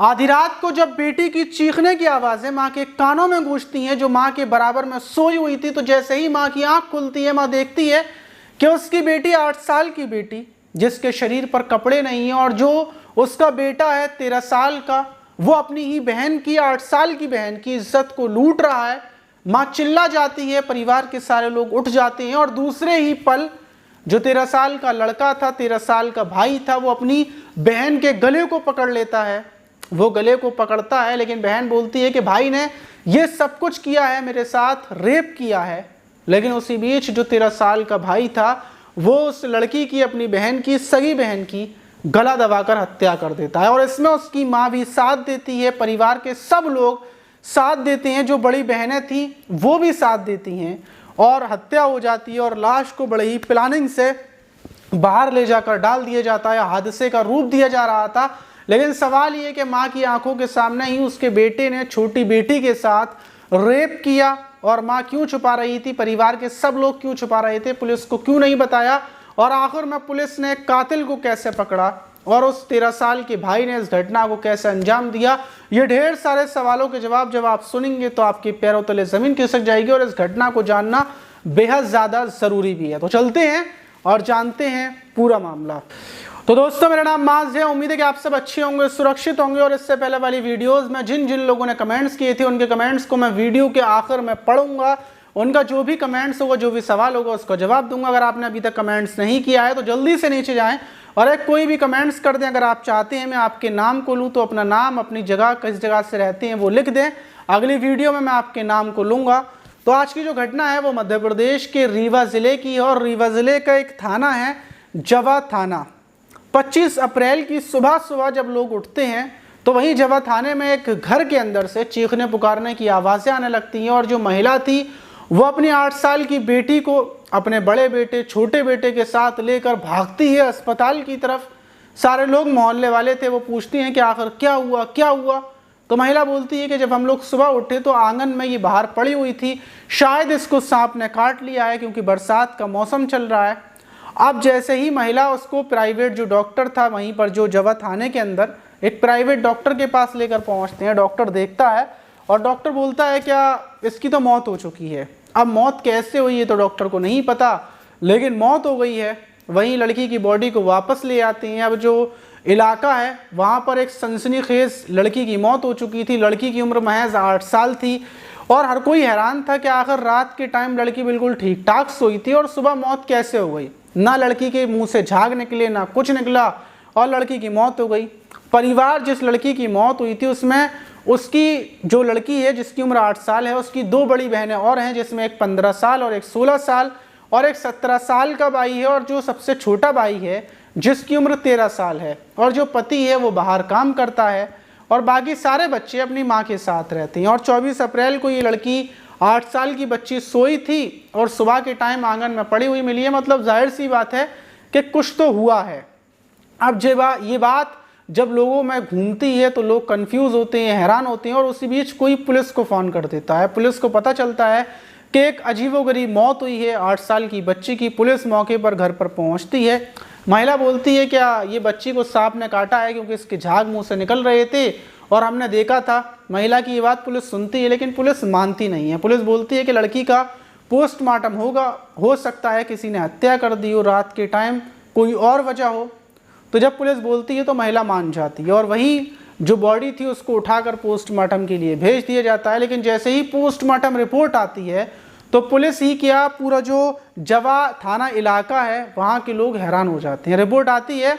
आधी रात को जब बेटी की चीखने की आवाज़ें माँ के कानों में गूंजती हैं, जो माँ के बराबर में सोई हुई थी, तो जैसे ही माँ की आंख खुलती है, माँ देखती है कि उसकी बेटी 8 साल की बेटी, जिसके शरीर पर कपड़े नहीं हैं, और जो उसका बेटा है 13 साल का, वो अपनी ही बहन की 8 साल की बहन की इज्जत को लूट रहा है। माँ चिल्ला जाती है, परिवार के सारे लोग उठ जाते हैं, और दूसरे ही पल जो 13 साल का लड़का था, 13 साल का भाई था, वो अपनी बहन के गले को पकड़ लेता है। वो गले को पकड़ता है, लेकिन बहन बोलती है कि भाई ने ये सब कुछ किया है, मेरे साथ रेप किया है। लेकिन उसी बीच जो 13 साल का भाई था, वो उस लड़की की, अपनी बहन की, सगी बहन की गला दबाकर हत्या कर देता है। और इसमें उसकी माँ भी साथ देती है, परिवार के सब लोग साथ देते हैं, जो बड़ी बहनें थी वो भी साथ देती हैं, और हत्या हो जाती है। और लाश को बड़े ही प्लानिंग से बाहर ले जाकर डाल दिया जाता है। हादसे का रूप दिया जा रहा था, लेकिन सवाल ये कि माँ की आंखों के सामने ही उसके बेटे ने छोटी बेटी के साथ रेप किया, और माँ क्यों छुपा रही थी, परिवार के सब लोग क्यों छुपा रहे थे, पुलिस को क्यों नहीं बताया, और आखिर में पुलिस ने कातिल को कैसे पकड़ा, और उस 13 साल के भाई ने इस घटना को कैसे अंजाम दिया। ये ढेर सारे सवालों के जवाब जब आप सुनेंगे तो आपके पैरों तले जमीन खिसक जाएगी, और इस घटना को जानना बेहद ज़्यादा ज़रूरी भी है। तो चलते हैं और जानते हैं पूरा मामला। तो दोस्तों, मेरा नाम माज है। उम्मीद है कि आप सब अच्छे होंगे, सुरक्षित होंगे। और इससे पहले वाली वीडियोस में जिन जिन लोगों ने कमेंट्स किए थे, उनके कमेंट्स को मैं वीडियो के आखिर में पढ़ूंगा। उनका जो भी कमेंट्स होगा, जो भी सवाल होगा, उसका जवाब दूंगा। अगर आपने अभी तक कमेंट्स नहीं किया है तो जल्दी से नीचे जाएं और एक कोई भी कमेंट्स कर दें। अगर आप चाहते हैं मैं आपके नाम को लूँ, तो अपना नाम, अपनी जगह, किस जगह से रहते हैं वो लिख दें। अगली वीडियो में मैं आपके नाम को लूँगा। तो आज की जो घटना है वो मध्य प्रदेश के रीवा ज़िले की है, और रीवा ज़िले का एक थाना है जवा थाना। 25 अप्रैल की सुबह सुबह जब लोग उठते हैं, तो वहीं जवा थाने में एक घर के अंदर से चीखने पुकारने की आवाज़ें आने लगती हैं, और जो महिला थी वो अपनी 8 साल की बेटी को अपने बड़े बेटे, छोटे बेटे के साथ लेकर भागती है अस्पताल की तरफ। सारे लोग, मोहल्ले वाले थे, वो पूछती हैं कि आखिर क्या हुआ, क्या हुआ। तो महिला बोलती है कि जब हम लोग सुबह उठे तो आंगन में ये बाहर पड़ी हुई थी, शायद इसको सांप ने काट लिया है, क्योंकि बरसात का मौसम चल रहा है। अब जैसे ही महिला उसको प्राइवेट जो डॉक्टर था वहीं पर, जो जवा थाने के अंदर एक प्राइवेट डॉक्टर के पास लेकर पहुंचते हैं। डॉक्टर देखता है और डॉक्टर बोलता है क्या इसकी तो मौत हो चुकी है। अब मौत कैसे हुई है तो डॉक्टर को नहीं पता, लेकिन मौत हो गई है। वहीं लड़की की बॉडी को वापस ले आते हैं। अब जो इलाका है वहाँ पर एक सनसनीखेज लड़की की मौत हो चुकी थी। लड़की की उम्र महज 8 साल थी, और हर कोई हैरान था कि आखिर रात के टाइम लड़की बिल्कुल ठीक ठाक सोई थी, और सुबह मौत कैसे हो गई। ना लड़की के मुंह से झाग निकले, ना कुछ निकला, और लड़की की मौत हो गई। परिवार, जिस लड़की की मौत हुई थी उसमें उसकी जो लड़की है जिसकी उम्र 8 साल है, उसकी 2 बड़ी बहनें और हैं, जिसमें एक 15 साल और एक 16 साल और एक 17 साल का भाई है, और जो सबसे छोटा भाई है जिसकी उम्र 13 साल है, और जो पति है वो बाहर काम करता है, और बाकी सारे बच्चे अपनी माँ के साथ रहते हैं। और 24 अप्रैल को ये लड़की 8 साल की बच्ची सोई थी, और सुबह के टाइम आंगन में पड़ी हुई मिली है। मतलब जाहिर सी बात है कि कुछ तो हुआ है। अब ये बात जब लोगों में घूमती है तो लोग कंफ्यूज होते हैं, हैरान होते हैं, और उसी बीच कोई पुलिस को फ़ोन कर देता है। पुलिस को पता चलता है कि एक अजीबोगरीब मौत हुई है 8 साल की बच्ची की। पुलिस मौके पर घर पर पहुंचती है। महिला बोलती है क्या ये बच्ची को सांप ने काटा है, क्योंकि इसके झाग मुंह से निकल रहे थे और हमने देखा था। महिला की ये बात पुलिस सुनती है, लेकिन पुलिस मानती नहीं है। पुलिस बोलती है कि लड़की का पोस्टमार्टम होगा, हो सकता है किसी ने हत्या कर दी हो रात के टाइम, कोई और वजह हो। तो जब पुलिस बोलती है तो महिला मान जाती है, और वहीं जो बॉडी थी उसको उठाकर पोस्टमार्टम के लिए भेज दिया जाता है। लेकिन जैसे ही पोस्टमार्टम रिपोर्ट आती है तो पुलिस ही क्या, पूरा जो जवा थाना इलाका है वहाँ के लोग हैरान हो जाते हैं। रिपोर्ट आती है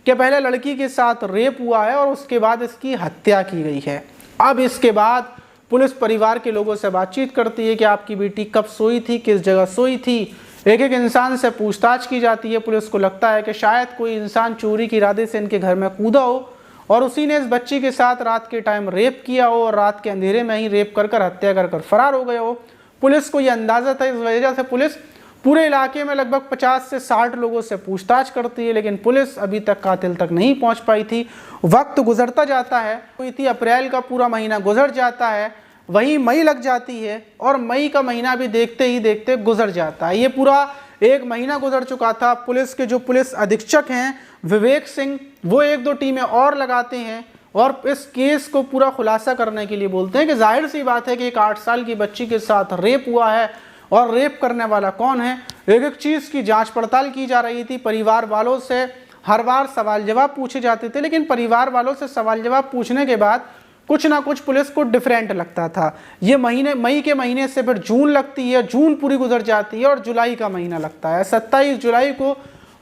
कि पहले लड़की के साथ रेप हुआ है, और उसके बाद इसकी हत्या की गई है। अब इसके बाद पुलिस परिवार के लोगों से बातचीत करती है कि आपकी बेटी कब सोई थी, किस जगह सोई थी। एक एक इंसान से पूछताछ की जाती है। पुलिस को लगता है कि शायद कोई इंसान चोरी के इरादे से इनके घर में कूदा हो, और उसी ने इस बच्ची के साथ रात के टाइम रेप किया हो, और रात के अंधेरे में ही रेप कर हत्या कर फरार हो गए हो। पुलिस को यह अंदाज़ा था। इस वजह से पुलिस पूरे इलाके में लगभग 50 से 60 लोगों से पूछताछ करती है, लेकिन पुलिस अभी तक कातिल तक नहीं पहुंच पाई थी। वक्त गुजरता जाता है। हुई थी अप्रैल का पूरा महीना गुजर जाता है, वहीं मई लग जाती है, और मई का महीना भी देखते ही देखते गुजर जाता है। ये पूरा 1 महीना गुजर चुका था। पुलिस के जो पुलिस अधीक्षक हैं विवेक सिंह, वो 1-2 टीमें और लगाते हैं, और इस केस को पूरा खुलासा करने के लिए बोलते हैं कि जाहिर सी बात है कि एक 8 साल की बच्ची के साथ रेप हुआ है और रेप करने वाला कौन है। एक एक चीज़ की जांच पड़ताल की जा रही थी। परिवार वालों से हर बार सवाल जवाब पूछे जाते थे, लेकिन परिवार वालों से सवाल जवाब पूछने के बाद कुछ ना कुछ पुलिस को डिफरेंट लगता था। ये मई के महीने से फिर जून लगती है, जून पूरी गुजर जाती है और जुलाई का महीना लगता है। 27 जुलाई को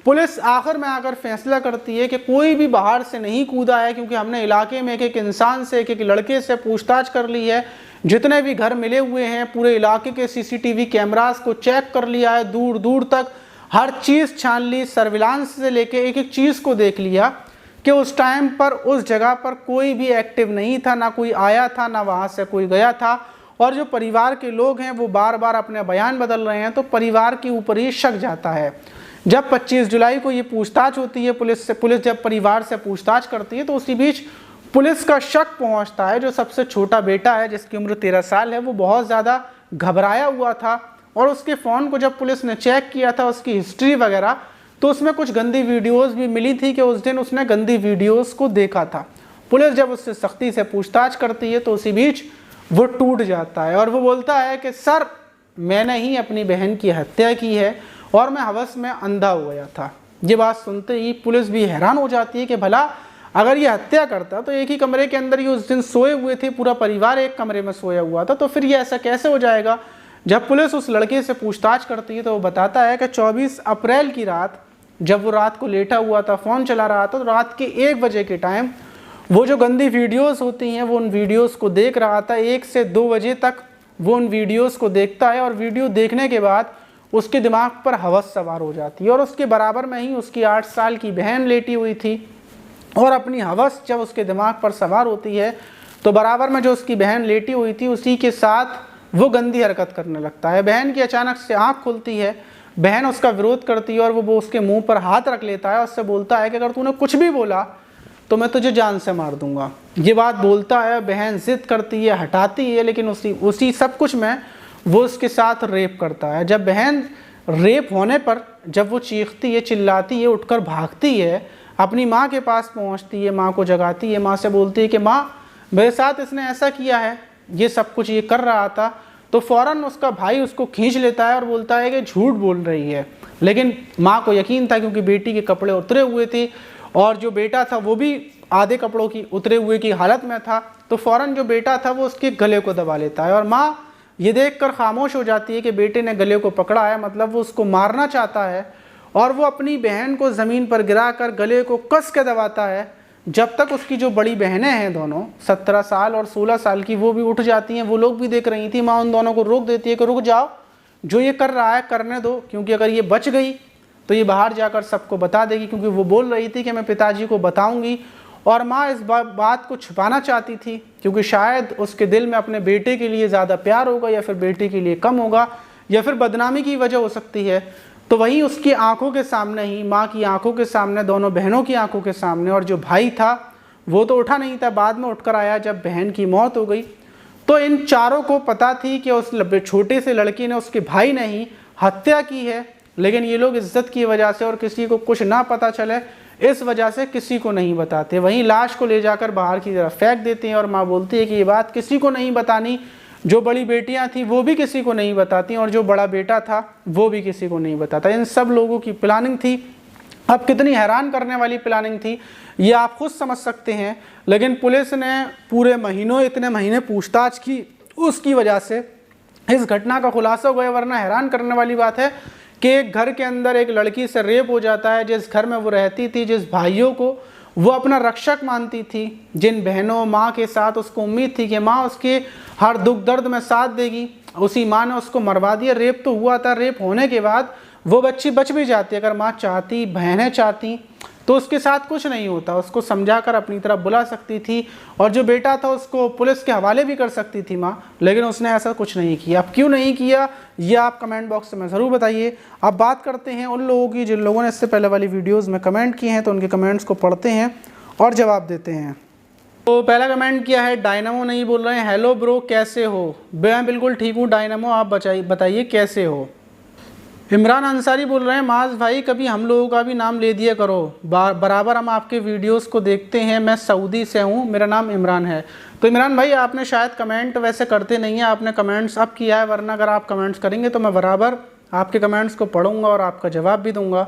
पुलिस आखिर में आकर फैसला करती है कि कोई भी बाहर से नहीं कूदा है, क्योंकि हमने इलाके में एक एक इंसान से, एक एक लड़के से पूछताछ कर ली है। जितने भी घर मिले हुए हैं पूरे इलाके के CCTV कैमरास को चेक कर लिया है, दूर दूर तक हर चीज़ छान ली, सर्विलांस से लेके एक एक चीज़ को देख लिया कि उस टाइम पर उस जगह पर कोई भी एक्टिव नहीं था, ना कोई आया था, ना वहाँ से कोई गया था। और जो परिवार के लोग हैं वो बार बार अपने बयान बदल रहे हैं, तो परिवार के ऊपर ही शक जाता है। जब 25 जुलाई को ये पूछताछ होती है पुलिस से, पुलिस जब परिवार से पूछताछ करती है तो उसी बीच पुलिस का शक पहुंचता है जो सबसे छोटा बेटा है जिसकी उम्र 13 साल है, वो बहुत ज़्यादा घबराया हुआ था। और उसके फ़ोन को जब पुलिस ने चेक किया था, उसकी हिस्ट्री वगैरह, तो उसमें कुछ गंदी वीडियोस भी मिली थी कि उस दिन उसने गंदी वीडियोस को देखा था। पुलिस जब उससे सख्ती से पूछताछ करती है तो उसी बीच वो टूट जाता है और वो बोलता है कि सर, मैंने ही अपनी बहन की हत्या की है और मैं हवस में अंधा हो गया था। ये बात सुनते ही पुलिस भी हैरान हो जाती है कि भला अगर ये हत्या करता तो एक ही कमरे के अंदर ये उस दिन सोए हुए थे, पूरा परिवार एक कमरे में सोया हुआ था, तो फिर ये ऐसा कैसे हो जाएगा। जब पुलिस उस लड़के से पूछताछ करती है तो वो बताता है कि 24 अप्रैल की रात, जब वो रात को लेटा हुआ था, फ़ोन चला रहा था, तो रात के 1 बजे के टाइम वो जो गंदी वीडियोस होती हैं वो उन वीडियोस को देख रहा था। 1 से 2 बजे तक वो उन वीडियोस को देखता है और वीडियो देखने के बाद उसके दिमाग पर हवस सवार हो जाती है और उसके बराबर में ही उसकी 8 साल की बहन लेटी हुई थी। और अपनी हवस जब उसके दिमाग पर सवार होती है तो बराबर में जो उसकी बहन लेटी हुई थी उसी के साथ वो गंदी हरकत करने लगता है। बहन की अचानक से आँख खुलती है, बहन उसका विरोध करती है और वो उसके मुंह पर हाथ रख लेता है और उससे बोलता है कि अगर तूने कुछ भी बोला तो मैं तुझे जान से मार दूंगा। ये बात बोलता है, बहन जिद करती है, हटाती है, लेकिन उसी सब कुछ में वो उसके साथ रेप करता है। जब बहन रेप होने पर जब वो चीखती है, चिल्लाती है, उठकर भागती है, अपनी माँ के पास पहुँचती है, माँ को जगाती है, माँ से बोलती है कि माँ, मेरे साथ इसने ऐसा किया है, ये सब कुछ ये कर रहा था। तो फ़ौरन उसका भाई उसको खींच लेता है और बोलता है कि झूठ बोल रही है। लेकिन माँ को यकीन था क्योंकि बेटी के कपड़े उतरे हुए थे और जो बेटा था वो भी आधे कपड़ों की उतरे हुए की हालत में था। तो फ़ौरन जो बेटा था वो उसके गले को दबा लेता है और माँ ये देखकर खामोश हो जाती है कि बेटे ने गले को पकड़ा है, मतलब वो उसको मारना चाहता है। और वो अपनी बहन को ज़मीन पर गिराकर गले को कस के दबाता है जब तक उसकी जो बड़ी बहनें हैं दोनों 17 साल और 16 साल की, वो भी उठ जाती हैं। वो लोग भी देख रही थी। माँ उन दोनों को रोक देती है कि रुक जाओ, जो ये कर रहा है करने दो, क्योंकि अगर ये बच गई तो ये बाहर जाकर सबको बता देगी, क्योंकि वो बोल रही थी कि मैं पिताजी को बताऊंगी। और माँ इस बात को छुपाना चाहती थी क्योंकि शायद उसके दिल में अपने बेटे के लिए ज़्यादा प्यार होगा या फिर बेटे के लिए कम होगा या फिर बदनामी की वजह हो सकती है। तो वहीं उसकी आंखों के सामने ही, माँ की आंखों के सामने, दोनों बहनों की आंखों के सामने, और जो भाई था वो तो उठा नहीं था, बाद में उठकर आया जब बहन की मौत हो गई। तो इन चारों को पता थी कि उस छोटे से लड़की ने, उसके भाई ने ही हत्या की है, लेकिन ये लोग इज्जत की वजह से और किसी को कुछ ना पता चले इस वजह से किसी को नहीं बताते। वहीं लाश को ले जाकर बाहर की तरफ फेंक देते हैं और माँ बोलती है कि ये बात किसी को नहीं बतानी। जो बड़ी बेटियां थी वो भी किसी को नहीं बताती और जो बड़ा बेटा था वो भी किसी को नहीं बताता। इन सब लोगों की प्लानिंग थी। अब कितनी हैरान करने वाली प्लानिंग थी ये आप खुद समझ सकते हैं। लेकिन पुलिस ने पूरे इतने महीने पूछताछ की, उसकी वजह से इस घटना का खुलासा हो गया। वरना हैरान करने वाली बात है कि एक घर के अंदर एक लड़की से रेप हो जाता है, जिस घर में वो रहती थी, जिस भाइयों को वो अपना रक्षक मानती थी, जिन बहनों माँ के साथ उसको उम्मीद थी कि माँ उसके हर दुख दर्द में साथ देगी, उसी माँ ने उसको मरवा दिया। रेप तो हुआ था, रेप होने के बाद वो बच्ची बच भी जाती। अगर माँ चाहती, बहनें चाहती तो उसके साथ कुछ नहीं होता, उसको समझाकर अपनी तरफ बुला सकती थी और जो बेटा था उसको पुलिस के हवाले भी कर सकती थी माँ, लेकिन उसने ऐसा कुछ नहीं किया। अब क्यों नहीं किया ये आप कमेंट बॉक्स में ज़रूर बताइए। अब बात करते हैं उन लोगों की जिन लोगों ने इससे पहले वाली वीडियोज़ में कमेंट किए हैं, तो उनके कमेंट्स को पढ़ते हैं और जवाब देते हैं। तो पहला कमेंट किया है डायनामो, नहीं बोल रहे हैं, हेलो ब्रो कैसे हो। मैं बिल्कुल ठीक हूँ डायनामो, आप बताइए कैसे हो। इमरान अंसारी बोल रहे हैं, माज भाई कभी हम लोगों का भी नाम ले दिया करो, बराबर हम आपके वीडियोस को देखते हैं। मैं सऊदी से हूँ, मेरा नाम इमरान है। तो इमरान भाई आपने शायद कमेंट वैसे करते नहीं हैं, आपने कमेंट्स अब किया है, वरना अगर आप कमेंट्स करेंगे तो मैं बराबर आपके कमेंट्स को पढ़ूंगा और आपका जवाब भी दूंगा।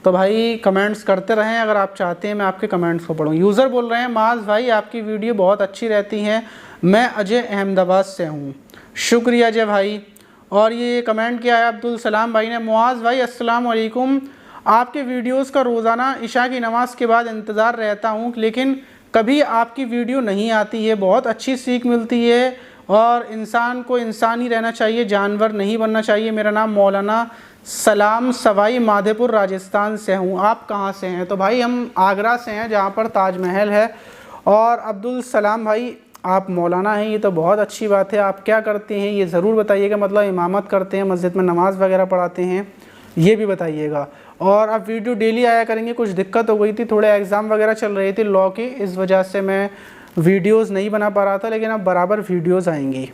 तो भाई कमेंट्स करते रहें अगर आप चाहते हैं मैं आपके कमेंट्स को पढ़ूँ। यूज़र बोल रहे हैं, माज भाई आपकी वीडियो बहुत अच्छी रहती हैं, मैं अजय अहमदाबाद से हूँ। शुक्रिया अजय भाई। और ये कमेंट किया है अब्दुल सलाम भाई ने, मुआज़ भाई अस्सलाम वालेकुम, आपके वीडियोस का रोज़ाना इशा की नमाज़ के बाद इंतज़ार रहता हूँ, लेकिन कभी आपकी वीडियो नहीं आती है। बहुत अच्छी सीख मिलती है और इंसान को इंसान ही रहना चाहिए, जानवर नहीं बनना चाहिए। मेरा नाम मौलाना सलाम सवाई माधोपुर राजस्थान से हूँ। आप कहाँ से हैं? तो भाई हम आगरा से हैं, जहाँ पर ताजमहल है। और अब्दुल सलाम भाई आप मौलाना हैं, ये तो बहुत अच्छी बात है। आप क्या करते हैं ये ज़रूर बताइएगा, मतलब इमामत करते हैं, मस्जिद में नमाज़ वगैरह पढ़ाते हैं, ये भी बताइएगा। और अब वीडियो डेली आया करेंगे। कुछ दिक्कत हो गई थी, थोड़े एग्ज़ाम वगैरह चल रही थी लॉ की, इस वजह से मैं वीडियोज़ नहीं बना पा रहा था, लेकिन अब बराबर वीडियोज़ आएंगी।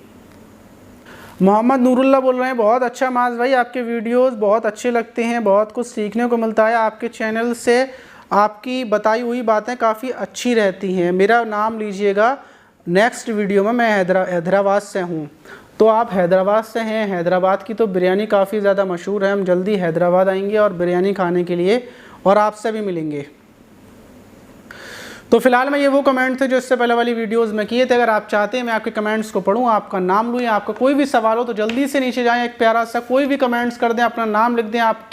मोहम्मद नूरुल्लाह बोल रहे हैं, बहुत अच्छा माज भाई, आपके वीडियोस बहुत अच्छे लगते हैं, बहुत कुछ सीखने को मिलता है आपके चैनल से, आपकी बताई हुई बातें काफ़ी अच्छी रहती हैं। मेरा नाम लीजिएगा नेक्स्ट वीडियो में। मैं हैदराबाद से हूँ। तो आप हैदराबाद से हैं, हैदराबाद की तो बिरयानी काफ़ी ज़्यादा मशहूर है। हम जल्दी हैदराबाद आएंगे और बिरयानी खाने के लिए, और आपसे भी मिलेंगे। तो फिलहाल में ये वो कमेंट थे जो इससे पहले वाली वीडियोस में किए थे। अगर आप चाहते हैं मैं आपके कमेंट्स को पढूं, आपका नाम लूँ, या आपका कोई भी सवाल हो तो जल्दी से नीचे जाएं, एक प्यारा सा कोई भी कमेंट्स कर दें, अपना नाम लिख दें, आप